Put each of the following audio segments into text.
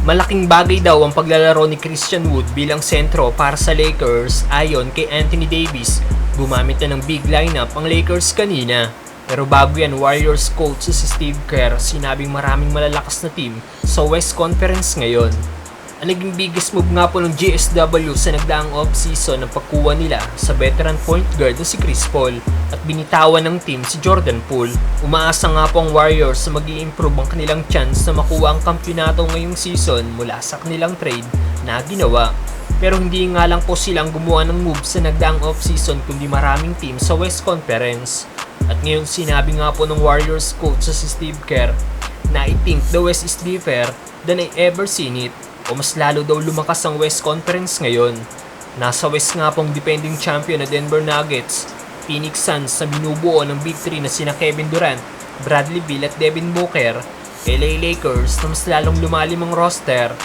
Malaking bagay daw ang paglalaro ni Christian Wood bilang sentro para sa Lakers ayon kay Anthony Davis. Gumamit na ng big lineup ang Lakers kanina. Pero bago yan, Warriors coach si Steve Kerr sinabing maraming malalakas na team sa West Conference ngayon. Ang naging biggest move nga po ng GSW sa nagdaang off-season ang pagkuha nila sa veteran point guard na si Chris Paul at binitawan ng team si Jordan Poole. Umaasa nga po ang Warriors na mag-i-improve ang kanilang chance na makuha ang kampyonato ngayong season mula sa kanilang trade na ginawa. Pero hindi nga lang po silang gumawa ng move sa nagdaang off-season kundi maraming team sa West Conference. At ngayon sinabi nga po ng Warriors coach sa si Steve Kerr na I think the West is deeper than I ever seen it. O mas lalo daw lumakas ang West Conference ngayon. Nasa West nga pong defending champion na Denver Nuggets, Phoenix Suns na binubuo ng Big 3 na sina Kevin Durant, Bradley Beal at Devin Booker, LA Lakers na mas lalong lumalim ang roster,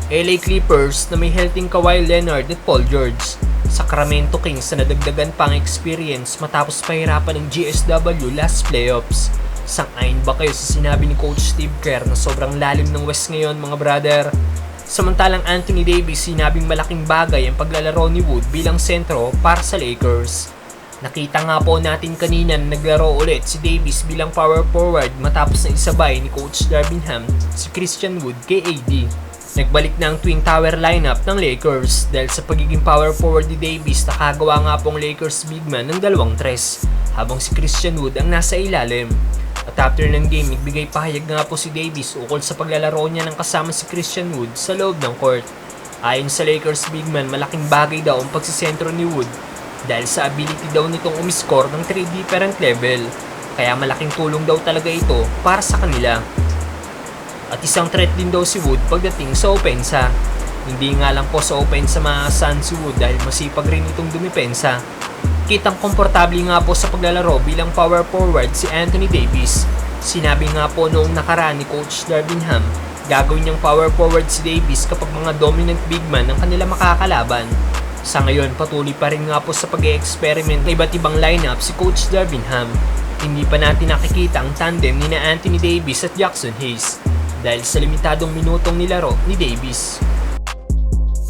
LA Clippers na may healthy Kawhi Leonard at Paul George, Sacramento Kings na nadagdagan pang experience matapos pahirapan ng GSW last playoffs. Sang-ayon ba kayo sa sinabi ni Coach Steve Kerr na sobrang lalim ng West ngayon mga brother? Samantalang Anthony Davis sinabing malaking bagay ang paglalaro ni Wood bilang sentro para sa Lakers. Nakita nga po natin kanina na naglaro ulit si Davis bilang power forward matapos na isabay ni Coach Darvin Ham si Christian Wood kay AD. Nagbalik na ang Twin Tower lineup ng Lakers dahil sa pagiging power forward ni Davis nakagawa nga pong Lakers big man ng 2 tres habang si Christian Wood ang nasa ilalim. At after ng game, nagbigay pahayag nga po si Davis ukol sa paglalaro niya ng kasama si Christian Wood sa loob ng court. Ayon sa Lakers big man, malaking bagay daw ang pagsisentro ni Wood dahil sa ability daw nitong umiscore ng 3 different level. Kaya malaking tulong daw talaga ito para sa kanila. At isang threat din daw si Wood pagdating sa opensa. Hindi nga lang po sa opensa maasahan si Wood dahil masipag rin itong dumipensa. Kitang komportable nga po sa paglalaro bilang power forward si Anthony Davis. Sinabi nga po noong nakaraan ni Coach Darvin Ham, gagawin niyang power forward si Davis kapag mga dominant big man ang kanila makakalaban. Sa ngayon, patuloy pa rin nga po sa pag-e-experiment ng iba't ibang lineup si Coach Darvin Ham. Hindi pa natin nakikita ang tandem ni na Anthony Davis at Jackson Hayes dahil sa limitadong minutong nilaro ni Davis.